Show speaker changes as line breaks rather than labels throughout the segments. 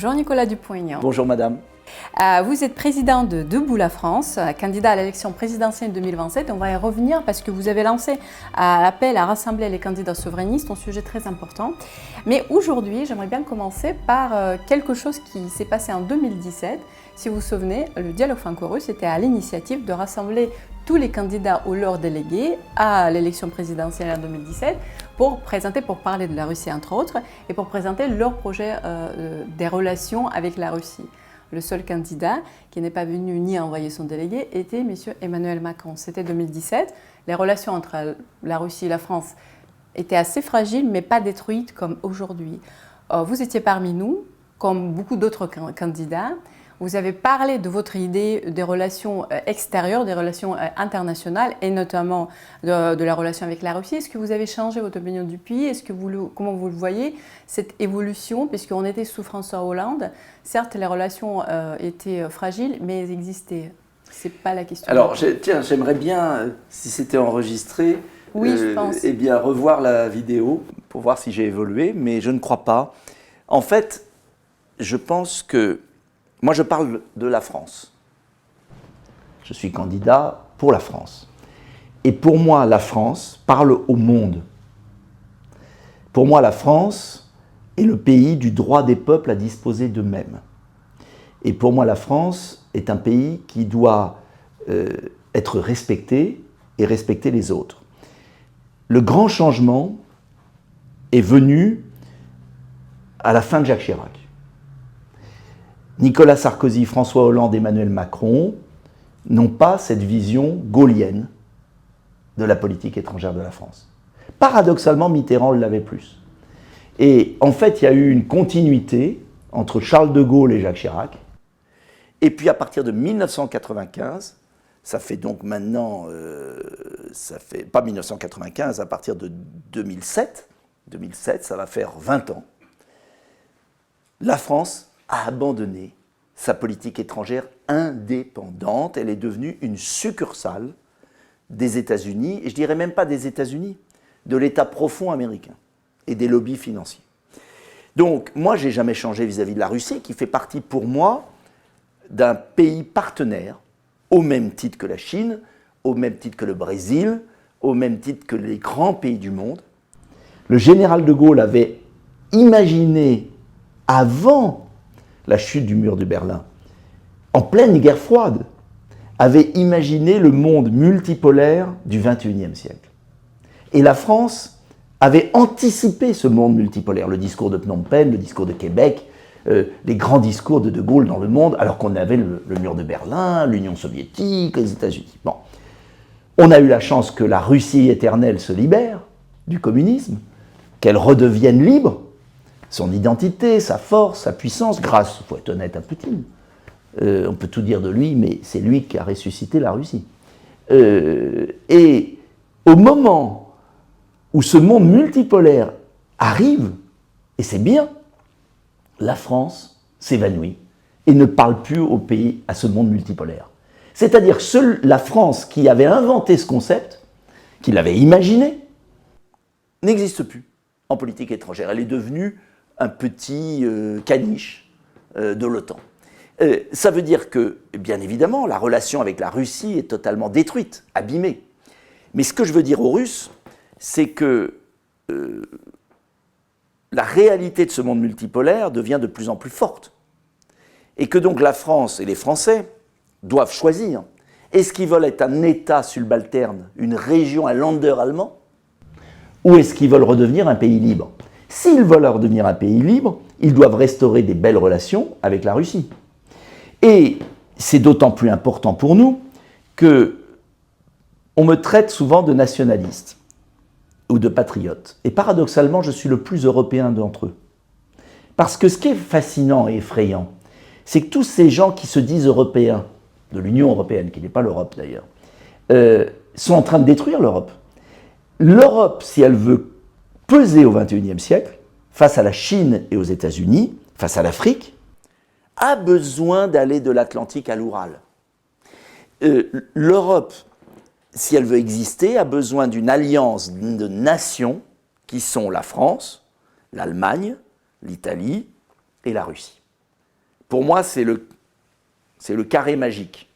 Bonjour Nicolas Dupont-Aignan.
Bonjour madame.
Vous êtes président de Debout la France, candidat à l'élection présidentielle 2027. On va y revenir parce que vous avez lancé l'appel à rassembler les candidats souverainistes, un sujet très important. Mais aujourd'hui, j'aimerais bien commencer par quelque chose qui s'est passé en 2017. Si vous vous souvenez, le dialogue franco-russe était à l'initiative de rassembler tous les candidats ou leurs délégués à l'élection présidentielle en 2017 pour parler de la Russie entre autres et pour présenter leur projet des relations avec la Russie. Le seul candidat qui n'est pas venu ni envoyer son délégué était M. Emmanuel Macron. C'était 2017. Les relations entre la Russie et la France étaient assez fragiles, mais pas détruites comme aujourd'hui. Vous étiez parmi nous, comme beaucoup d'autres candidats. Vous avez parlé de votre idée des relations extérieures, des relations internationales, et notamment de la relation avec la Russie. Est-ce que vous avez changé votre opinion depuis? Comment vous le voyez, cette évolution? Puisqu'on était sous François Hollande, certes, les relations étaient fragiles, mais elles existaient. Ce n'est pas la question.
Alors, j'aimerais bien, si c'était enregistré,
oui, je pense.
Eh bien, revoir la vidéo pour voir si j'ai évolué, mais je ne crois pas. En fait, je pense que moi, je parle de la France. Je suis candidat pour la France. Et pour moi, la France parle au monde. Pour moi, la France est le pays du droit des peuples à disposer d'eux-mêmes. Et pour moi, la France est un pays qui doit être respecté et respecter les autres. Le grand changement est venu à la fin de Jacques Chirac. Nicolas Sarkozy, François Hollande, Emmanuel Macron n'ont pas cette vision gaullienne de la politique étrangère de la France. Paradoxalement, Mitterrand l'avait plus. Et en fait, il y a eu une continuité entre Charles de Gaulle et Jacques Chirac. Et puis à partir de 1995, ça fait donc maintenant, pas 1995, à partir de 2007, ça va faire 20 ans, la France a abandonné sa politique étrangère indépendante. Elle est devenue une succursale des États-Unis, et je dirais même pas des États-Unis, de l'État profond américain et des lobbies financiers. Donc, moi, j'ai jamais changé vis-à-vis de la Russie, qui fait partie pour moi d'un pays partenaire, au même titre que la Chine, au même titre que le Brésil, au même titre que les grands pays du monde. Le général de Gaulle avait imaginé, avant la chute du mur de Berlin, en pleine guerre froide, avait imaginé le monde multipolaire du XXIe siècle. Et la France avait anticipé ce monde multipolaire, le discours de Phnom Penh, le discours de Québec, les grands discours de Gaulle dans le monde, alors qu'on avait le mur de Berlin, l'Union soviétique, les États-Unis. Bon. On a eu la chance que la Russie éternelle se libère du communisme, qu'elle redevienne libre, son identité, sa force, sa puissance, grâce, il faut être honnête, à Poutine. On peut tout dire de lui, mais c'est lui qui a ressuscité la Russie. Et au moment où ce monde multipolaire arrive, et c'est bien, la France s'évanouit et ne parle plus au pays, à ce monde multipolaire. C'est-à-dire seule la France qui avait inventé ce concept, qui l'avait imaginé, n'existe plus en politique étrangère. Elle est devenue un petit caniche de l'OTAN. Ça veut dire que, bien évidemment, la relation avec la Russie est totalement détruite, abîmée. Mais ce que je veux dire aux Russes, c'est que la réalité de ce monde multipolaire devient de plus en plus forte. Et que donc la France et les Français doivent choisir. Est-ce qu'ils veulent être un État subalterne, une région, un Länder allemand, ou est-ce qu'ils veulent redevenir un pays libre? S'ils veulent redevenir un pays libre, ils doivent restaurer des belles relations avec la Russie. Et c'est d'autant plus important pour nous que on me traite souvent de nationaliste ou de patriote. Et paradoxalement, je suis le plus européen d'entre eux. Parce que ce qui est fascinant et effrayant, c'est que tous ces gens qui se disent européens, de l'Union européenne, qui n'est pas l'Europe d'ailleurs, sont en train de détruire l'Europe. L'Europe, si elle veut peser au XXIe siècle, face à la Chine et aux États-Unis, face à l'Afrique, a besoin d'aller de l'Atlantique à l'Oural. L'Europe, si elle veut exister, a besoin d'une alliance de nations qui sont la France, l'Allemagne, l'Italie et la Russie. pour moi, c'est le carré magique.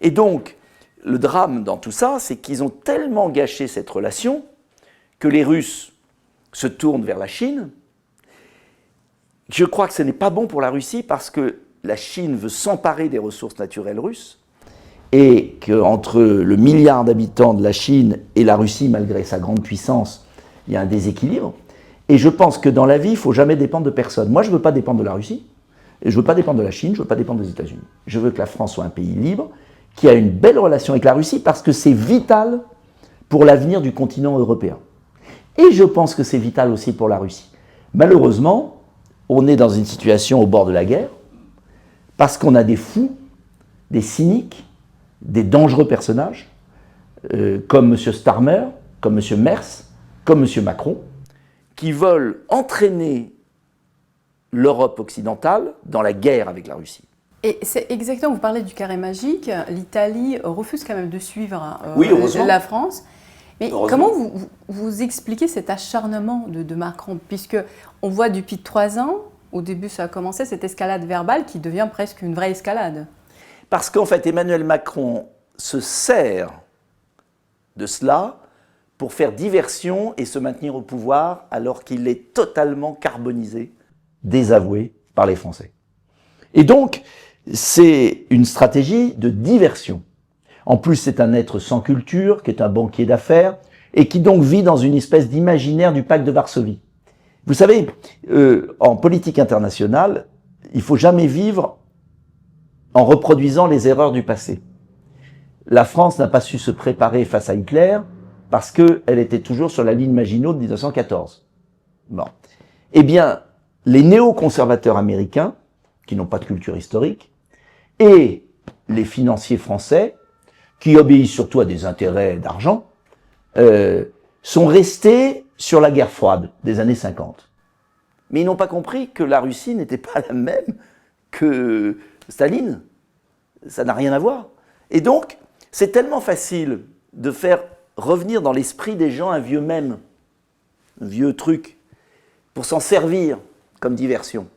Et donc, le drame dans tout ça, c'est qu'ils ont tellement gâché cette relation que les Russes se tournent vers la Chine. Je crois que ce n'est pas bon pour la Russie parce que la Chine veut s'emparer des ressources naturelles russes et qu'entre le milliard d'habitants de la Chine et la Russie, malgré sa grande puissance, il y a un déséquilibre. Et je pense que dans la vie, il ne faut jamais dépendre de personne. Moi, je ne veux pas dépendre de la Russie, et je ne veux pas dépendre de la Chine, je ne veux pas dépendre des États-Unis. Je veux que la France soit un pays libre, qui a une belle relation avec la Russie, parce que c'est vital pour l'avenir du continent européen. Et je pense que c'est vital aussi pour la Russie. Malheureusement, on est dans une situation au bord de la guerre, parce qu'on a des fous, des cyniques, des dangereux personnages, comme M. Starmer, comme M. Merz, comme M. Macron, qui veulent entraîner l'Europe occidentale dans la guerre avec la Russie.
Et c'est exactement, vous parlez du carré magique, l'Italie refuse quand même de suivre la France. Mais comment vous expliquez cet acharnement de Macron, puisque on voit depuis 3 ans, au début ça a commencé, cette escalade verbale qui devient presque une vraie escalade.
Parce qu'en fait, Emmanuel Macron se sert de cela pour faire diversion et se maintenir au pouvoir alors qu'il est totalement carbonisé, désavoué par les Français. Et donc, c'est une stratégie de diversion. En plus, c'est un être sans culture, qui est un banquier d'affaires, et qui donc vit dans une espèce d'imaginaire du pacte de Varsovie. Vous savez, en politique internationale, il ne faut jamais vivre en reproduisant les erreurs du passé. La France n'a pas su se préparer face à Hitler parce qu'elle était toujours sur la ligne Maginot de 1914. Bon. Eh bien, les néoconservateurs américains, qui n'ont pas de culture historique, et les financiers français, qui obéissent surtout à des intérêts d'argent, sont restés sur la guerre froide des années 50. Mais ils n'ont pas compris que la Russie n'était pas la même que Staline. Ça n'a rien à voir. Et donc, c'est tellement facile de faire revenir dans l'esprit des gens un vieux mème, un vieux truc, pour s'en servir comme diversion.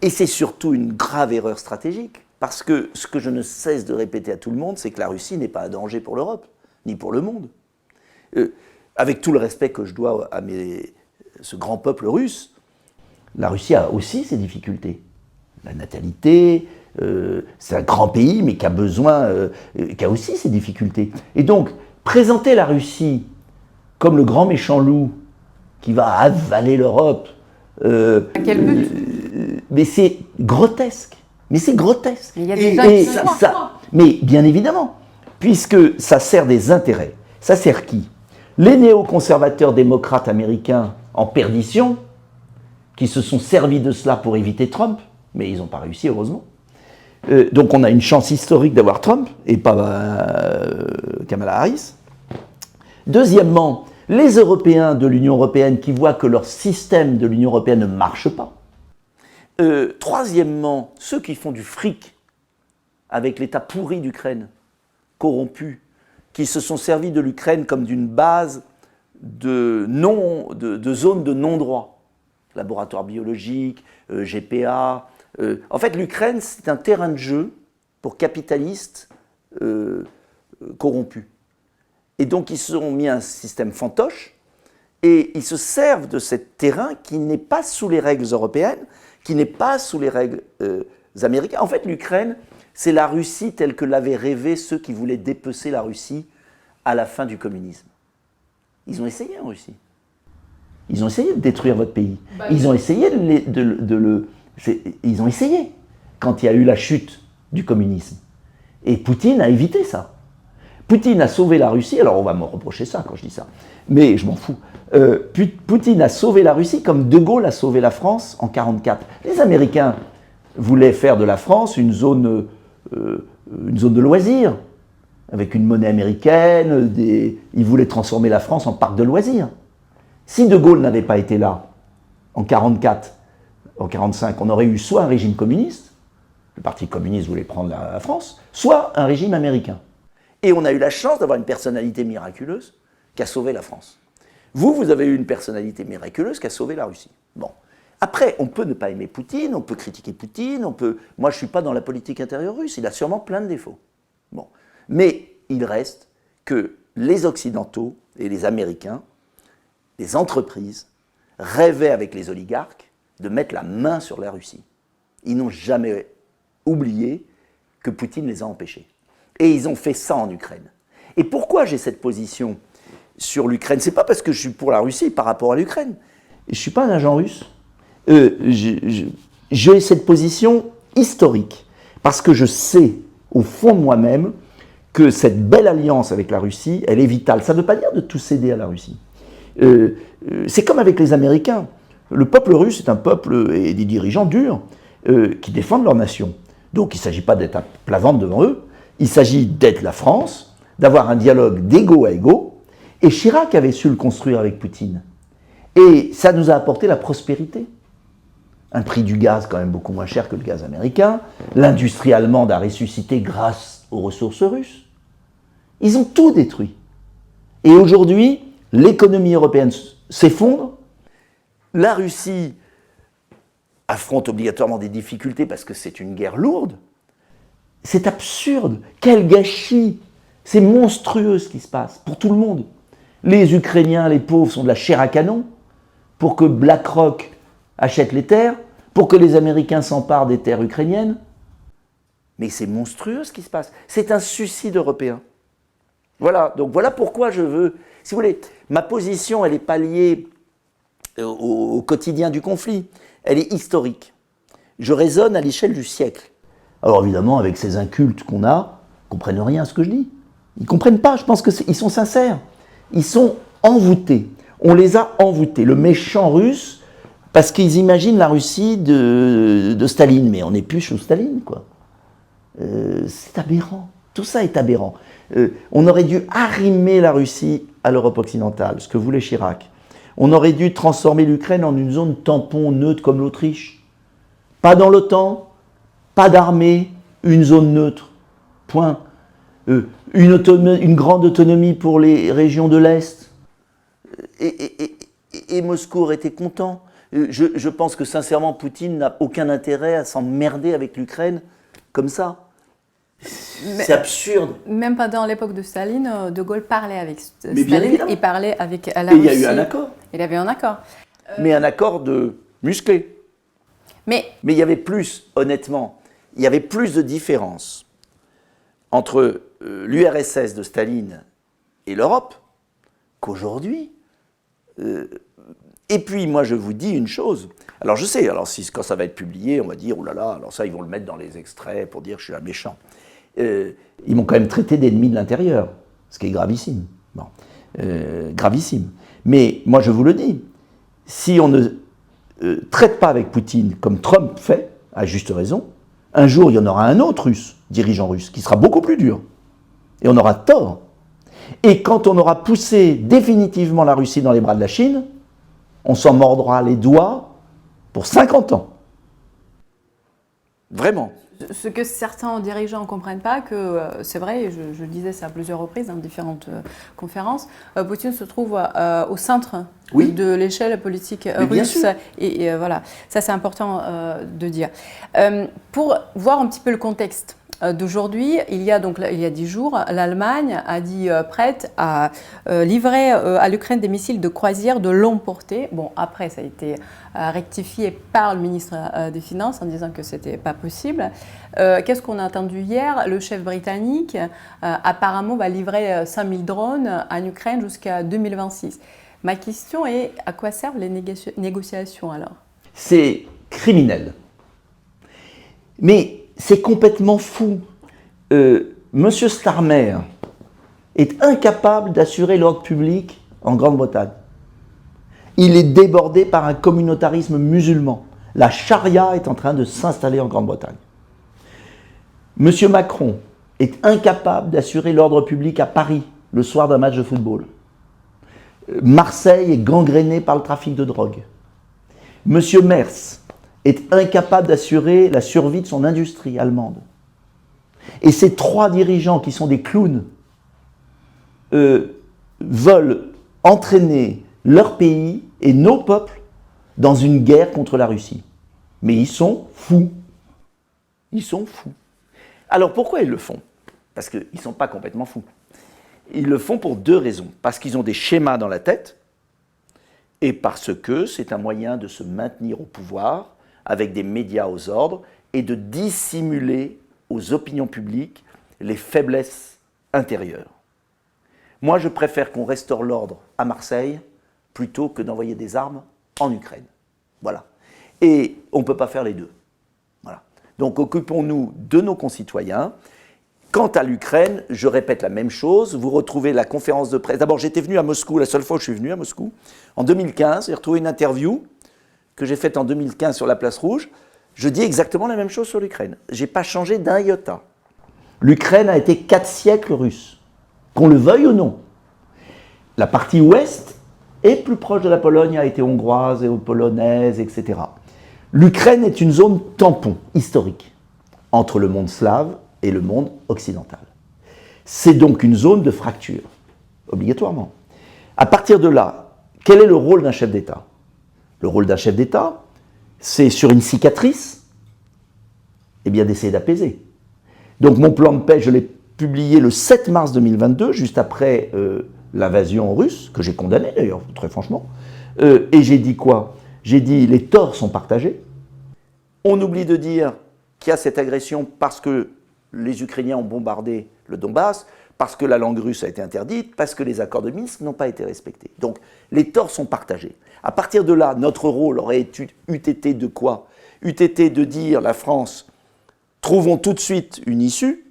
Et c'est surtout une grave erreur stratégique, parce que ce que je ne cesse de répéter à tout le monde, c'est que la Russie n'est pas un danger pour l'Europe, ni pour le monde. Avec tout le respect que je dois à ce grand peuple russe, la Russie a aussi ses difficultés. La natalité, c'est un grand pays, mais qui a besoin, qui a aussi ses difficultés. Et donc, présenter la Russie comme le grand méchant loup qui va avaler l'Europe,
à quel but
mais c'est grotesque. Mais c'est grotesque.
Mais il y a des gens qui
ça, mais bien évidemment, puisque ça sert des intérêts. Ça sert qui? Les néoconservateurs démocrates américains en perdition, qui se sont servis de cela pour éviter Trump, mais ils n'ont pas réussi, heureusement. Donc on a une chance historique d'avoir Trump, et pas Kamala Harris. Deuxièmement, les Européens de l'Union européenne qui voient que leur système de l'Union européenne ne marche pas. Troisièmement, ceux qui font du fric avec l'État pourri d'Ukraine, corrompu, qui se sont servis de l'Ukraine comme d'une base de zone de non-droit, laboratoire biologique, GPA. En fait, l'Ukraine, c'est un terrain de jeu pour capitalistes corrompus. Et donc, ils se sont mis un système fantoche et ils se servent de ce terrain qui n'est pas sous les règles européennes, qui n'est pas sous les règles américaines. En fait, l'Ukraine, c'est la Russie telle que l'avaient rêvé ceux qui voulaient dépecer la Russie à la fin du communisme. Ils ont essayé en Russie. Ils ont essayé de détruire votre pays. Ils ont essayé ils ont essayé quand il y a eu la chute du communisme. Et Poutine a évité ça. Poutine a sauvé la Russie, alors on va me reprocher ça quand je dis ça, mais je m'en fous. Poutine a sauvé la Russie comme De Gaulle a sauvé la France en 1944. Les Américains voulaient faire de la France une zone de loisirs, avec une monnaie américaine, ils voulaient transformer la France en parc de loisirs. Si De Gaulle n'avait pas été là, en 1944, en 1945, on aurait eu soit un régime communiste, le Parti communiste voulait prendre la France, soit un régime américain. Et on a eu la chance d'avoir une personnalité miraculeuse qui a sauvé la France. Vous avez eu une personnalité miraculeuse qui a sauvé la Russie. Bon. Après, on peut ne pas aimer Poutine, on peut critiquer Poutine, moi je ne suis pas dans la politique intérieure russe, il a sûrement plein de défauts. Bon. Mais il reste que les Occidentaux et les Américains, les entreprises, rêvaient avec les oligarques de mettre la main sur la Russie. Ils n'ont jamais oublié que Poutine les a empêchés. Et ils ont fait ça en Ukraine. Et pourquoi j'ai cette position sur l'Ukraine? C'est pas parce que je suis pour la Russie par rapport à l'Ukraine. Je ne suis pas un agent russe. J'ai cette position historique. Parce que je sais, au fond de moi-même, que cette belle alliance avec la Russie, elle est vitale. Ça ne veut pas dire de tout céder à la Russie. C'est comme avec les Américains. Le peuple russe est un peuple et des dirigeants durs qui défendent leur nation. Donc il ne s'agit pas d'être à plat ventre devant eux, il s'agit d'être la France, d'avoir un dialogue d'égo à égo. Et Chirac avait su le construire avec Poutine. Et ça nous a apporté la prospérité. Un prix du gaz quand même beaucoup moins cher que le gaz américain. L'industrie allemande a ressuscité grâce aux ressources russes. Ils ont tout détruit. Et aujourd'hui, l'économie européenne s'effondre. La Russie affronte obligatoirement des difficultés parce que c'est une guerre lourde. C'est absurde. Quel gâchis. C'est monstrueux ce qui se passe pour tout le monde. Les Ukrainiens, les pauvres, sont de la chair à canon pour que BlackRock achète les terres, pour que les Américains s'emparent des terres ukrainiennes. Mais c'est monstrueux ce qui se passe. C'est un suicide européen. Voilà, donc voilà pourquoi je veux... Si vous voulez, ma position, elle n'est pas liée au quotidien du conflit. Elle est historique. Je raisonne à l'échelle du siècle. Alors évidemment, avec ces incultes qu'on a, ils ne comprennent rien à ce que je dis. Ils ne comprennent pas, je pense qu'ils sont sincères. Ils sont envoûtés. On les a envoûtés. Le méchant russe, parce qu'ils imaginent la Russie de Staline. Mais on n'est plus sous Staline, quoi. C'est aberrant. Tout ça est aberrant. On aurait dû arrimer la Russie à l'Europe occidentale, ce que voulait Chirac. On aurait dû transformer l'Ukraine en une zone tampon neutre comme l'Autriche. Pas dans l'OTAN, pas d'armée, une zone neutre. Point. Une grande autonomie pour les régions de l'Est. Et Moscou aurait été content. Je pense que sincèrement, Poutine n'a aucun intérêt à s'emmerder avec l'Ukraine comme ça. C'est absurde.
Même pendant l'époque de Staline, De Gaulle parlait avec Staline, il parlait avec la Russie.
Et il y a eu un accord.
Il y avait un accord.
Mais un accord musclé. Mais il y avait plus, honnêtement, il y avait plus de différence entre l'URSS de Staline et l'Europe qu'aujourd'hui. Et puis, moi, je vous dis une chose. Alors, je sais, quand ça va être publié, on va dire, oh là là, alors ça, ils vont le mettre dans les extraits pour dire que je suis un méchant. Ils m'ont quand même traité d'ennemi de l'intérieur, ce qui est gravissime. Bon. Gravissime. Mais moi, je vous le dis, si on ne traite pas avec Poutine comme Trump fait, à juste raison, un jour, il y en aura un autre dirigeant russe, qui sera beaucoup plus dur. Et on aura tort. Et quand on aura poussé définitivement la Russie dans les bras de la Chine, on s'en mordra les doigts pour 50 ans. Vraiment.
Ce que certains dirigeants ne comprennent pas, que c'est vrai, et je disais ça à plusieurs reprises dans différentes conférences, Poutine se trouve au centre de l'échelle politique russe. Et voilà, ça c'est important de dire. Pour voir un petit peu le contexte d'aujourd'hui, il y a 10 jours, l'Allemagne a dit prête à livrer à l'Ukraine des missiles de croisière de longue portée. Bon, après, ça a été rectifié par le ministre des Finances en disant que ce n'était pas possible. Qu'est-ce qu'on a entendu hier? Le chef britannique, apparemment, va livrer 5000 drones en Ukraine jusqu'à 2026. Ma question est, à quoi servent les négociations alors?
C'est criminel. Mais c'est complètement fou. Monsieur Starmer est incapable d'assurer l'ordre public en Grande-Bretagne. Il est débordé par un communautarisme musulman. La charia est en train de s'installer en Grande-Bretagne. Monsieur Macron est incapable d'assurer l'ordre public à Paris le soir d'un match de football. Marseille est gangrénée par le trafic de drogue. Monsieur Merz est incapable d'assurer la survie de son industrie allemande. Et ces trois dirigeants qui sont des clowns veulent entraîner leur pays et nos peuples dans une guerre contre la Russie. Mais ils sont fous. Ils sont fous. Alors pourquoi ils le font? Parce qu'ils ne sont pas complètement fous. Ils le font pour deux raisons. Parce qu'ils ont des schémas dans la tête et parce que c'est un moyen de se maintenir au pouvoir avec des médias aux ordres et de dissimuler aux opinions publiques les faiblesses intérieures. Moi, je préfère qu'on restaure l'ordre à Marseille plutôt que d'envoyer des armes en Ukraine. Voilà. Et on ne peut pas faire les deux. Voilà. Donc occupons-nous de nos concitoyens. Quant à l'Ukraine, je répète la même chose. Vous retrouvez la conférence de presse. D'abord, j'étais venu à Moscou, la seule fois où je suis venu à Moscou, en 2015. J'ai retrouvé une interview que j'ai faite en 2015 sur la Place Rouge. Je dis exactement la même chose sur l'Ukraine. Je n'ai pas changé d'un iota. L'Ukraine a été 4 siècles russe, qu'on le veuille ou non. La partie ouest est plus proche de la Pologne, a été hongroise et polonaise, etc. L'Ukraine est une zone tampon historique entre le monde slave et le monde occidental. C'est donc une zone de fracture, obligatoirement. À partir de là, quel est le rôle d'un chef d'État? Le rôle d'un chef d'État, c'est sur une cicatrice, eh bien d'essayer d'apaiser. Donc mon plan de paix, je l'ai publié le 7 mars 2022, juste après l'invasion russe, que j'ai condamnée d'ailleurs, très franchement. Et j'ai dit quoi? J'ai dit les torts sont partagés. On oublie de dire qu'il y a cette agression parce que les Ukrainiens ont bombardé le Donbass, parce que la langue russe a été interdite, parce que les accords de Minsk n'ont pas été respectés. Donc les torts sont partagés. À partir de là, notre rôle aurait eût été de quoi? Eût été de dire la France, trouvons tout de suite une issue.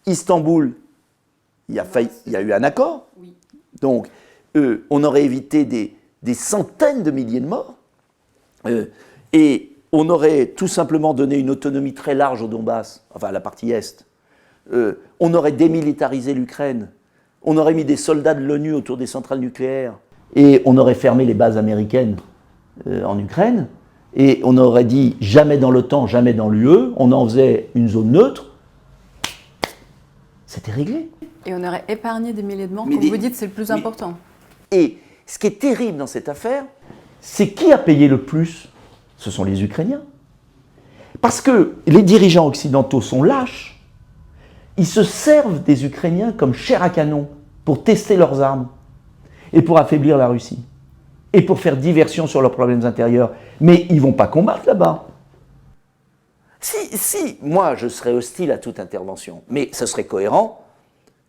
Istanbul, il y a eu un accord. Oui. Donc on aurait évité des centaines de milliers de morts. Et on aurait tout simplement donné une autonomie très large au Donbass, enfin à la partie Est. On aurait démilitarisé l'Ukraine. On aurait mis des soldats de l'ONU autour des centrales nucléaires. Et on aurait fermé les bases américaines en Ukraine. Et on aurait dit jamais dans l'OTAN, jamais dans l'UE. On en faisait une zone neutre. C'était réglé.
Et on aurait épargné des milliers de morts, comme vous dites, c'est le plus important.
Et ce qui est terrible dans cette affaire, c'est qui a payé le plus? Ce sont les Ukrainiens. Parce que les dirigeants occidentaux sont lâches. Ils se servent des Ukrainiens comme chair à canon pour tester leurs armes et pour affaiblir la Russie et pour faire diversion sur leurs problèmes intérieurs. Mais ils ne vont pas combattre là-bas. Si, moi je serais hostile à toute intervention, mais ce serait cohérent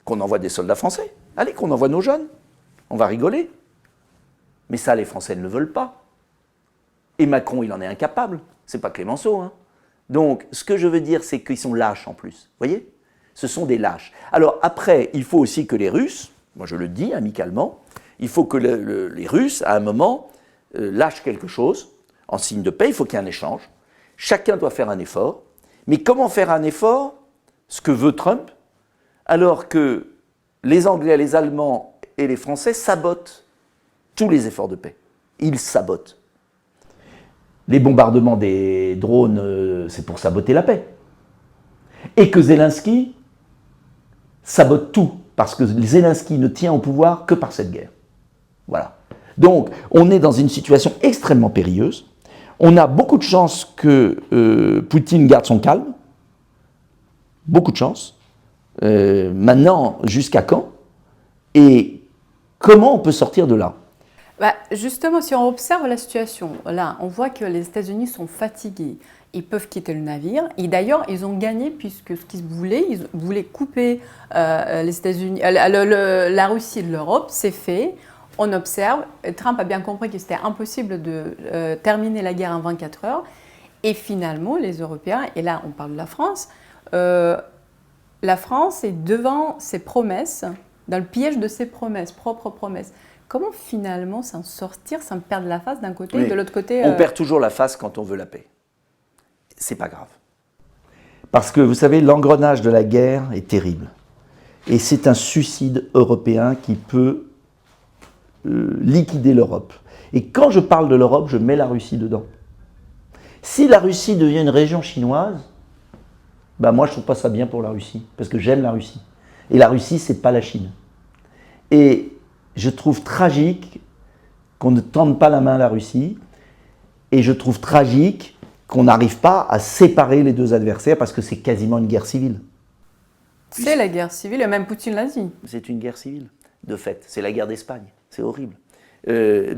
qu'on envoie des soldats français. Allez, qu'on envoie nos jeunes. On va rigoler. Mais ça, les Français ne le veulent pas. Et Macron, il en est incapable. C'est pas Clémenceau. Hein. Donc, ce que je veux dire, c'est qu'ils sont lâches en plus. Vous voyez? Ce sont des lâches. Alors après, il faut aussi que les Russes, moi je le dis amicalement, il faut que les Russes, à un moment, lâchent quelque chose. En signe de paix, il faut qu'il y ait un échange. Chacun doit faire un effort. Mais comment faire un effort? Ce que veut Trump, alors que les Anglais, les Allemands et les Français sabotent tous les efforts de paix. Ils sabotent. Les bombardements des drones, c'est pour saboter la paix. Et que Zelensky sabote tout, parce que Zelensky ne tient au pouvoir que par cette guerre. Voilà. Donc, on est dans une situation extrêmement périlleuse. On a beaucoup de chances que Poutine garde son calme. Beaucoup de chance. Maintenant, jusqu'à quand? Et comment on peut sortir de là?
Justement, si on observe la situation, là, on voit que les États-Unis sont fatigués. Ils peuvent quitter le navire. Et d'ailleurs, ils ont gagné puisque ce qu'ils voulaient, ils voulaient couper les États-Unis, la Russie de l'Europe. C'est fait. On observe. Trump a bien compris que c'était impossible de terminer la guerre en 24 heures. Et finalement, les Européens, et là, on parle de la France est devant ses promesses, dans le piège de ses promesses, propres promesses. Comment finalement s'en sortir sans perdre la face d'un côté et de l'autre côté
On perd toujours la face quand on veut la paix. C'est pas grave. Parce que, vous savez, l'engrenage de la guerre est terrible. Et c'est un suicide européen qui peut liquider l'Europe. Et quand je parle de l'Europe, je mets la Russie dedans. Si la Russie devient une région chinoise, moi je trouve pas ça bien pour la Russie, parce que j'aime la Russie. Et la Russie, c'est pas la Chine. Et je trouve tragique qu'on ne tende pas la main à la Russie. Et je trouve tragique qu'on n'arrive pas à séparer les deux adversaires parce que c'est quasiment une guerre civile.
C'est la guerre civile, et même Poutine l'a dit.
C'est une guerre civile, de fait. C'est la guerre d'Espagne. C'est horrible.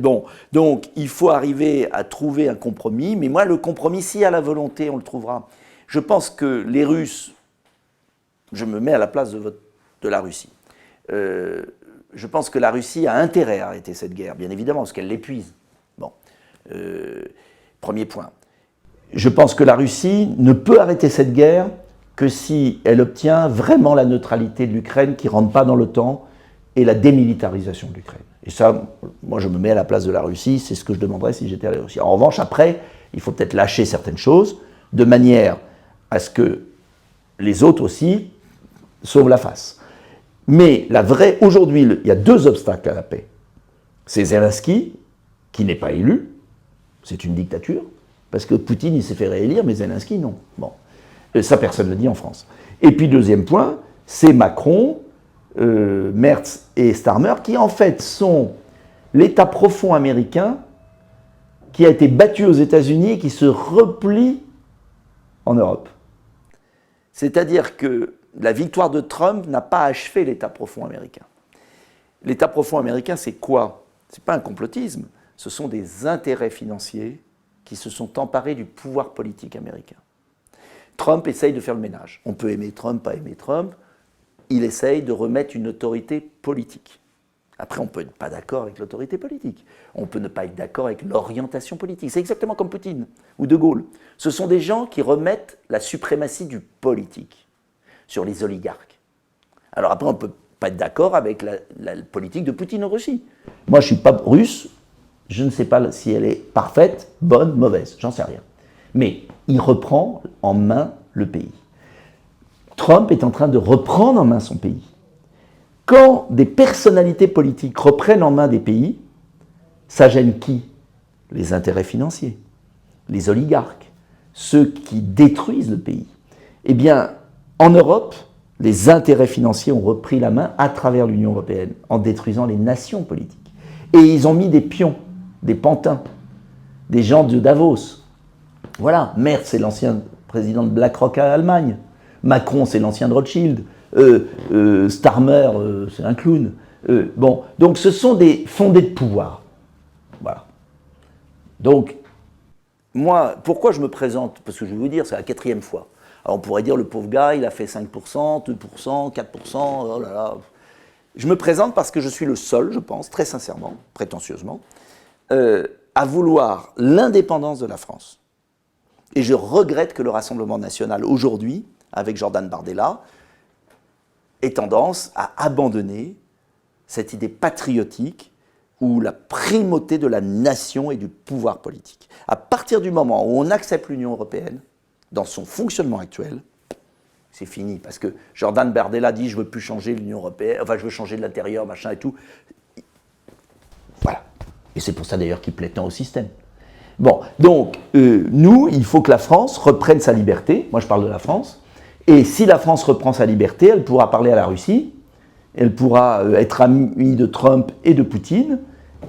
Donc il faut arriver à trouver un compromis. Mais moi, le compromis, s'il y a la volonté, on le trouvera. Je pense que les Russes, je me mets à la place de la Russie. Je pense que la Russie a intérêt à arrêter cette guerre, bien évidemment, parce qu'elle l'épuise. Bon, premier point. Je pense que la Russie ne peut arrêter cette guerre que si elle obtient vraiment la neutralité de l'Ukraine, qui ne rentre pas dans l'OTAN, et la démilitarisation de l'Ukraine. Et ça, moi je me mets à la place de la Russie, c'est ce que je demanderais si j'étais à la Russie. En revanche, après, il faut peut-être lâcher certaines choses, de manière à ce que les autres aussi sauvent la face. Mais aujourd'hui, il y a deux obstacles à la paix. C'est Zelensky, qui n'est pas élu, c'est une dictature, parce que Poutine, il s'est fait réélire, mais Zelensky, non. Bon. Ça, personne ne le dit en France. Et puis, deuxième point, c'est Macron, Merz et Starmer, qui en fait sont l'État profond américain qui a été battu aux États-Unis et qui se replie en Europe. C'est-à-dire que la victoire de Trump n'a pas achevé l'État profond américain. L'État profond américain, c'est quoi? Ce n'est pas un complotisme, ce sont des intérêts financiers qui se sont emparés du pouvoir politique américain. Trump essaye de faire le ménage. On peut aimer Trump, pas aimer Trump. Il essaye de remettre une autorité politique. Après, on peut être pas d'accord avec l'autorité politique. On peut ne pas être d'accord avec l'orientation politique. C'est exactement comme Poutine ou De Gaulle. Ce sont des gens qui remettent la suprématie du politique sur les oligarques. Alors après, on ne peut pas être d'accord avec la politique de Poutine en Russie. Moi, je ne suis pas russe. Je ne sais pas si elle est parfaite, bonne, mauvaise. J'en sais rien. Mais il reprend en main le pays. Trump est en train de reprendre en main son pays. Quand des personnalités politiques reprennent en main des pays, ça gêne qui? Les intérêts financiers, les oligarques, ceux qui détruisent le pays. Eh bien, en Europe, les intérêts financiers ont repris la main à travers l'Union européenne, en détruisant les nations politiques. Et ils ont mis des pions, des pantins, des gens de Davos. Voilà, Merz, c'est l'ancien président de BlackRock à Allemagne. Macron, c'est l'ancien de Rothschild. Starmer, c'est un clown. Bon, donc ce sont des fondés de pouvoir. Voilà. Donc, moi, pourquoi je me présente? Parce que je vais vous dire, c'est la 4e fois. Alors on pourrait dire, le pauvre gars, il a fait 5%, 2%, 4%, oh là là. Je me présente parce que je suis le seul, je pense, très sincèrement, prétentieusement, à vouloir l'indépendance de la France. Et je regrette que le Rassemblement national, aujourd'hui, avec Jordan Bardella, ait tendance à abandonner cette idée patriotique ou la primauté de la nation et du pouvoir politique. À partir du moment où on accepte l'Union européenne, dans son fonctionnement actuel, c'est fini. Parce que Jordan Bardella dit « je ne veux plus changer l'Union européenne, enfin je veux changer de l'intérieur, machin et tout ». Voilà. Et c'est pour ça d'ailleurs qu'il plaît tant au système. Bon, donc, nous, il faut que la France reprenne sa liberté. Moi, je parle de la France. Et si la France reprend sa liberté, elle pourra parler à la Russie, elle pourra être amie de Trump et de Poutine,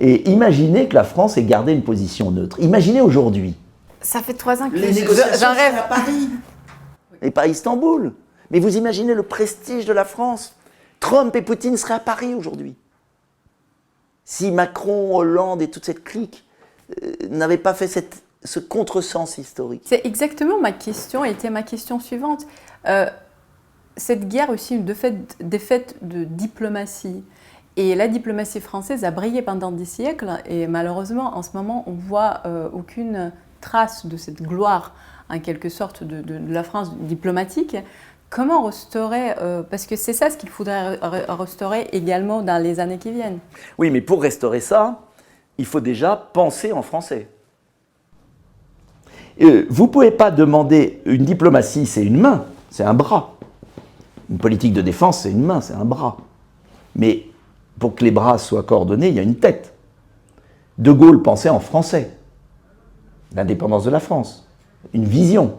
et imaginez que la France ait gardé une position neutre. Imaginez aujourd'hui.
Ça fait 3 ans que
les négociations
j'en rêve.
à Paris, et pas à Istanbul. Mais vous imaginez le prestige de la France. Trump et Poutine seraient à Paris aujourd'hui. Si Macron, Hollande et toute cette clique n'avaient pas fait ce contresens historique.
C'est exactement ma question, était ma question suivante. Cette guerre aussi, une défaite de diplomatie. Et la diplomatie française a brillé pendant des siècles, et malheureusement, en ce moment, on ne voit aucune trace de cette gloire, en quelque sorte, de la France diplomatique. Comment restaurer, parce que c'est ça ce qu'il faudrait restaurer également dans les années qui viennent.
Oui, mais pour restaurer ça, il faut déjà penser en français. Vous ne pouvez pas demander une diplomatie, c'est une main, c'est un bras. Une politique de défense, c'est une main, c'est un bras. Mais pour que les bras soient coordonnés, il y a une tête. De Gaulle pensait en français. L'indépendance de la France. Une vision.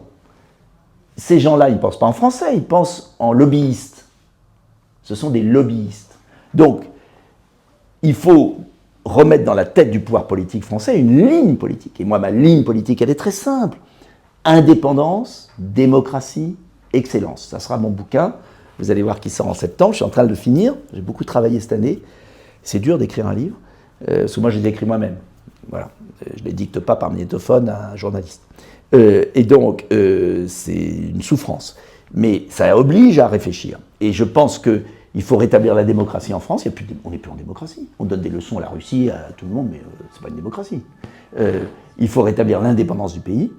Ces gens-là, ils ne pensent pas en français, ils pensent en lobbyistes. Ce sont des lobbyistes. Donc, il faut remettre dans la tête du pouvoir politique français une ligne politique. Et moi, ma ligne politique, elle est très simple. Indépendance, démocratie, excellence. Ça sera mon bouquin. Vous allez voir qu'il sort en septembre. Je suis en train de le finir. J'ai beaucoup travaillé cette année. C'est dur d'écrire un livre, parce que moi, je l'ai écrit moi-même. Voilà. Je ne les dicte pas par magnétophone à un journaliste. Et donc, c'est une souffrance. Mais ça oblige à réfléchir. Et je pense qu'il faut rétablir la démocratie en France. On n'est plus en démocratie. On donne des leçons à la Russie, à tout le monde, mais ce n'est pas une démocratie. Il faut rétablir l'indépendance du pays.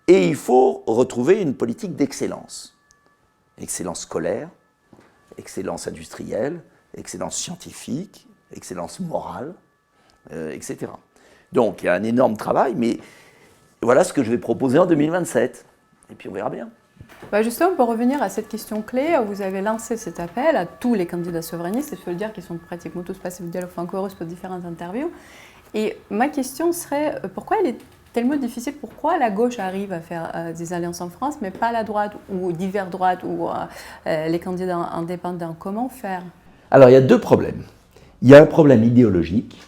Et il faut retrouver une politique d'excellence. Excellence scolaire, excellence industrielle, excellence scientifique, excellence morale, etc. Donc il y a un énorme travail, mais voilà ce que je vais proposer en 2027. Et puis on verra bien.
Justement, pour revenir à cette question clé, vous avez lancé cet appel à tous les candidats souverainistes, et je peux le dire qu'ils sont pratiquement tous passés au dialogue franco-russe pour différentes interviews. Et ma question serait, pourquoi il est tellement difficile, pourquoi la gauche arrive à faire des alliances en France, mais pas la droite, ou divers droites, ou les candidats indépendants? Comment faire?
Alors il y a deux problèmes. Il y a un problème idéologique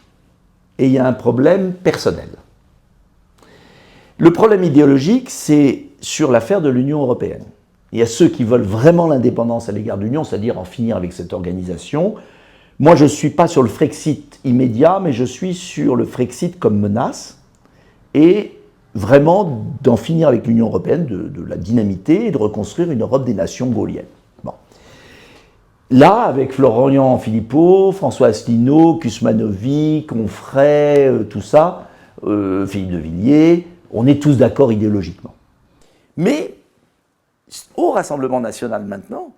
et il y a un problème personnel. Le problème idéologique, c'est sur l'affaire de l'Union européenne. Il y a ceux qui veulent vraiment l'indépendance à l'égard de l'Union, c'est-à-dire en finir avec cette organisation. Moi, je ne suis pas sur le Frexit immédiat, mais je suis sur le Frexit comme menace, et vraiment d'en finir avec l'Union européenne, de la dynamiter et de reconstruire une Europe des nations gaulliennes. Bon. Là, avec Florian Philippot, François Asselineau, Kuzmanovic, Onfray, tout ça, Philippe de Villiers, on est tous d'accord idéologiquement. Mais au Rassemblement national maintenant,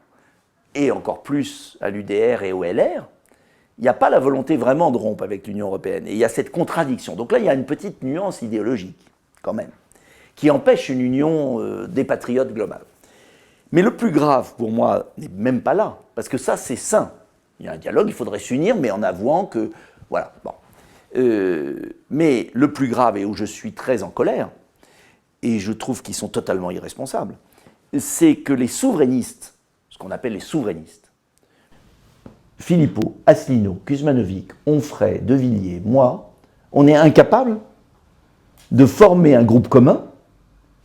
et encore plus à l'UDR et au LR, il n'y a pas la volonté vraiment de rompre avec l'Union européenne. Et il y a cette contradiction. Donc là, il y a une petite nuance idéologique, quand même, qui empêche une union des patriotes globale. Mais le plus grave, pour moi, n'est même pas là, parce que ça, c'est sain. Il y a un dialogue, il faudrait s'unir, mais en avouant que... Voilà, bon. Mais le plus grave, et où je suis très en colère, et je trouve qu'ils sont totalement irresponsables, c'est que les souverainistes, ce qu'on appelle les souverainistes, Philippot, Asselineau, Kuzmanovic, Onfray, De Villiers, moi, on est incapables de former un groupe commun,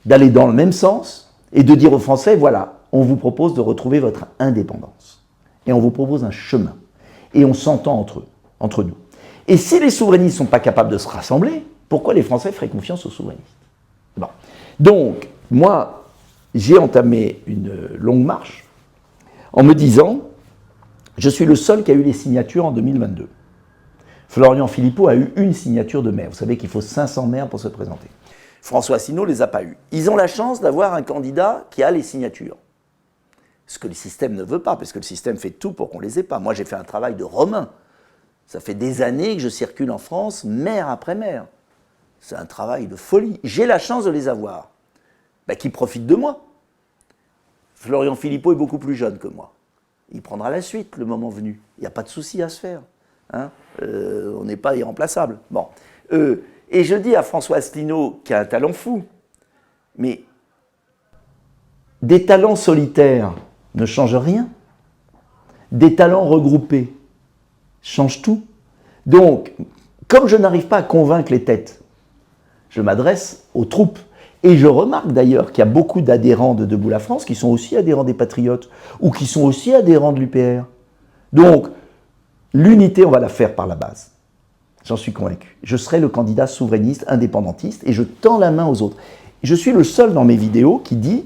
d'aller dans le même sens et de dire aux Français, voilà, on vous propose de retrouver votre indépendance. Et on vous propose un chemin. Et on s'entend entre nous. Et si les souverainistes ne sont pas capables de se rassembler, pourquoi les Français feraient confiance aux souverainistes? Bon. Donc, moi, j'ai entamé une longue marche en me disant, je suis le seul qui a eu les signatures en 2022. Florian Philippot a eu une signature de maire. Vous savez qu'il faut 500 maires pour se présenter. François Asselineau ne les a pas eus. Ils ont la chance d'avoir un candidat qui a les signatures. Ce que le système ne veut pas, parce que le système fait tout pour qu'on ne les ait pas. Moi, j'ai fait un travail de Romain. Ça fait des années que je circule en France, maire après maire. C'est un travail de folie. J'ai la chance de les avoir. Qui profitent de moi. Florian Philippot est beaucoup plus jeune que moi. Il prendra la suite le moment venu. Il n'y a pas de souci à se faire. Hein, on n'est pas irremplaçable. Bon. Et je dis à François Asselineau, qui a un talent fou, mais des talents solitaires ne changent rien. Des talents regroupés changent tout. Donc, comme je n'arrive pas à convaincre les têtes, je m'adresse aux troupes. Et je remarque d'ailleurs qu'il y a beaucoup d'adhérents de Debout la France qui sont aussi adhérents des Patriotes ou qui sont aussi adhérents de l'UPR. Donc, l'unité, on va la faire par la base. J'en suis convaincu. Je serai le candidat souverainiste, indépendantiste, et je tends la main aux autres. Je suis le seul dans mes vidéos qui dit,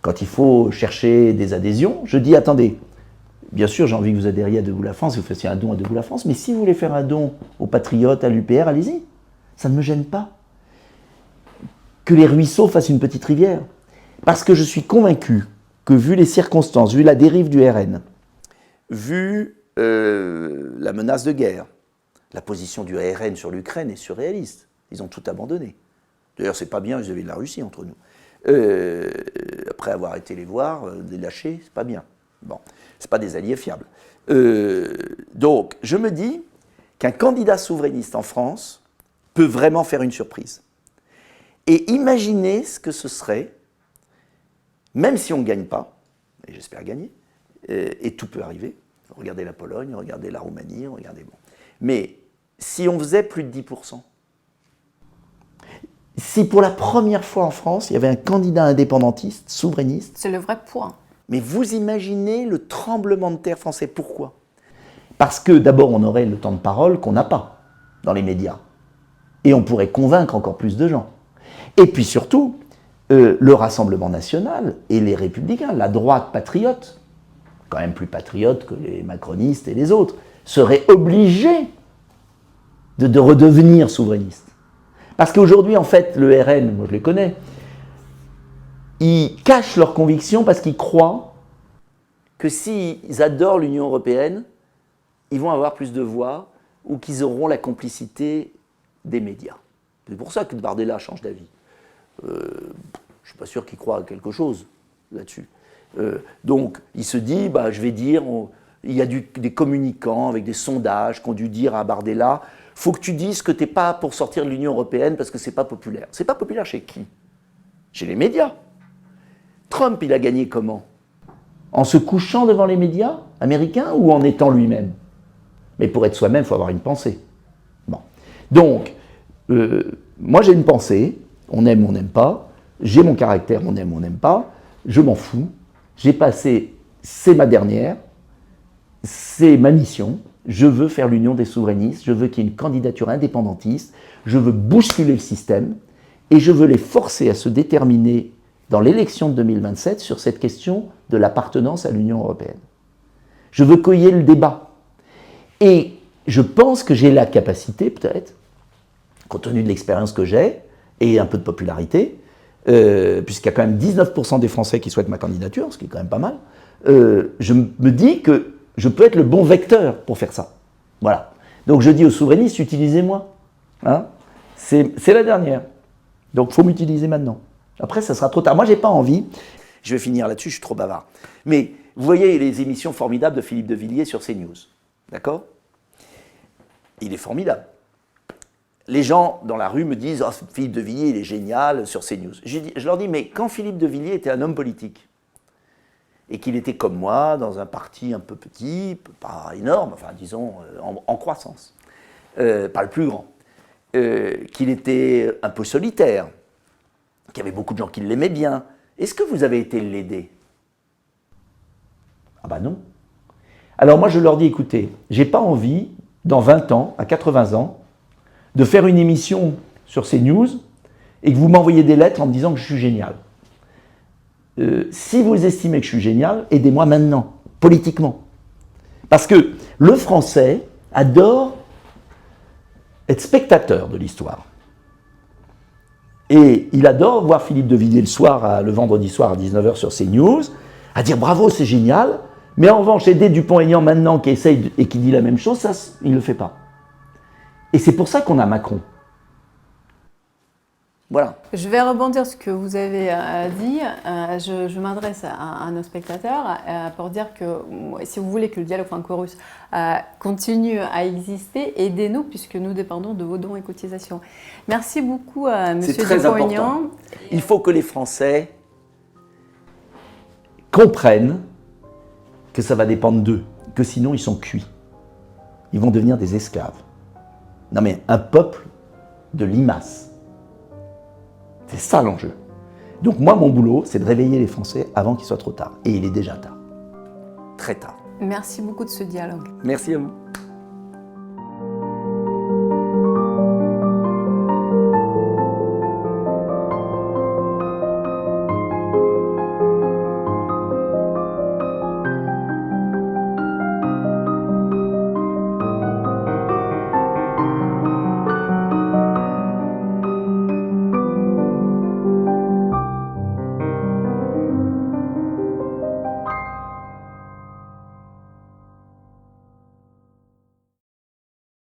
quand il faut chercher des adhésions, je dis, attendez, bien sûr, j'ai envie que vous adhériez à Debout la France, que vous fassiez un don à Debout la France, mais si vous voulez faire un don aux Patriotes, à l'UPR, allez-y. Ça ne me gêne pas. Que les ruisseaux fassent une petite rivière. Parce que je suis convaincu que, vu les circonstances, vu la dérive du RN, vu la menace de guerre, la position du RN sur l'Ukraine est surréaliste. Ils ont tout abandonné. D'ailleurs, c'est pas bien vis-à-vis de la Russie, entre nous. Après avoir été les voir, les lâcher, c'est pas bien. Bon, c'est pas des alliés fiables. Donc, je me dis qu'un candidat souverainiste en France peut vraiment faire une surprise. Et imaginez ce que ce serait, même si on ne gagne pas, et j'espère gagner, et tout peut arriver. Regardez la Pologne, regardez la Roumanie, regardez bon. Mais si on faisait plus de 10%. Si pour la première fois en France, il y avait un candidat indépendantiste, souverainiste.
C'est le vrai point.
Mais vous imaginez le tremblement de terre français. Pourquoi? Parce que d'abord, on aurait le temps de parole qu'on n'a pas dans les médias. Et on pourrait convaincre encore plus de gens. Et puis surtout, le Rassemblement national et les Républicains, la droite patriote, quand même plus patriote que les macronistes et les autres, seraient obligés de redevenir souverainistes. Parce qu'aujourd'hui, en fait, le RN, moi je les connais, ils cachent leurs convictions parce qu'ils croient que s'ils adorent l'Union européenne, ils vont avoir plus de voix ou qu'ils auront la complicité des médias. C'est pour ça que Bardella change d'avis. Je ne suis pas sûr qu'il croit à quelque chose là-dessus. Donc, il se dit, bah, je vais dire, il y a des communicants avec des sondages qui ont dû dire à Bardella, faut que tu dises que tu n'es pas pour sortir de l'Union européenne parce que ce n'est pas populaire. C'est pas populaire chez qui? Chez les médias. Trump, il a gagné comment? En se couchant devant les médias américains ou en étant lui-même? Mais pour être soi-même, il faut avoir une pensée. Bon. Donc, moi j'ai une pensée, on aime ou on n'aime pas, j'ai mon caractère, on aime ou on n'aime pas, je m'en fous, j'ai passé, c'est ma dernière, c'est ma mission, je veux faire l'union des souverainistes, je veux qu'il y ait une candidature indépendantiste, je veux bousculer le système et je veux les forcer à se déterminer dans l'élection de 2027 sur cette question de l'appartenance à l'Union européenne. Je veux cueillir le débat. Et je pense que j'ai la capacité, peut-être, compte tenu de l'expérience que j'ai, et un peu de popularité, puisqu'il y a quand même 19% des Français qui souhaitent ma candidature, ce qui est quand même pas mal, je me dis que je peux être le bon vecteur pour faire ça. Voilà. Donc je dis aux souverainistes, utilisez-moi. Hein, c'est la dernière. Donc il faut m'utiliser maintenant. Après, ça sera trop tard. Moi, j'ai pas envie. Je vais finir là-dessus, je suis trop bavard. Mais vous voyez les émissions formidables de Philippe de Villiers sur CNews. D'accord? Il est formidable. Les gens dans la rue me disent « Oh, Philippe de Villiers, il est génial sur CNews ». Je leur dis « Mais quand Philippe de Villiers était un homme politique, et qu'il était comme moi, dans un parti un peu petit, pas énorme, enfin disons en croissance, pas le plus grand, qu'il était un peu solitaire, qu'il y avait beaucoup de gens qui l'aimaient bien, est-ce que vous avez été l'aider? Ah bah non. Alors moi je leur dis, écoutez, j'ai pas envie, dans 20 ans, à 80 ans, de faire une émission sur CNews et que vous m'envoyez des lettres en me disant que je suis génial. Si vous estimez que je suis génial, aidez-moi maintenant, politiquement. Parce que le Français adore être spectateur de l'histoire. Et il adore voir Philippe de Villiers le vendredi soir à 19h sur CNews, à dire bravo, c'est génial, mais en revanche, aider Dupont-Aignan maintenant qui essaye et qui dit la même chose, ça, il ne le fait pas. Et c'est pour ça qu'on a Macron. Voilà.
Je vais rebondir sur ce que vous avez dit. Je m'adresse à nos spectateurs pour dire que si vous voulez que le dialogue franco-russe continue à exister, aidez-nous puisque nous dépendons de vos dons et cotisations. Merci beaucoup, Monsieur Dupont-Aignan.
Il faut que les Français comprennent que ça va dépendre d'eux, que sinon ils sont cuits. Ils vont devenir des esclaves. Non mais un peuple de limaces. C'est ça l'enjeu. Donc moi, mon boulot, c'est de réveiller les Français avant qu'il soit trop tard. Et il est déjà tard. Très tard.
Merci beaucoup de ce dialogue.
Merci à vous.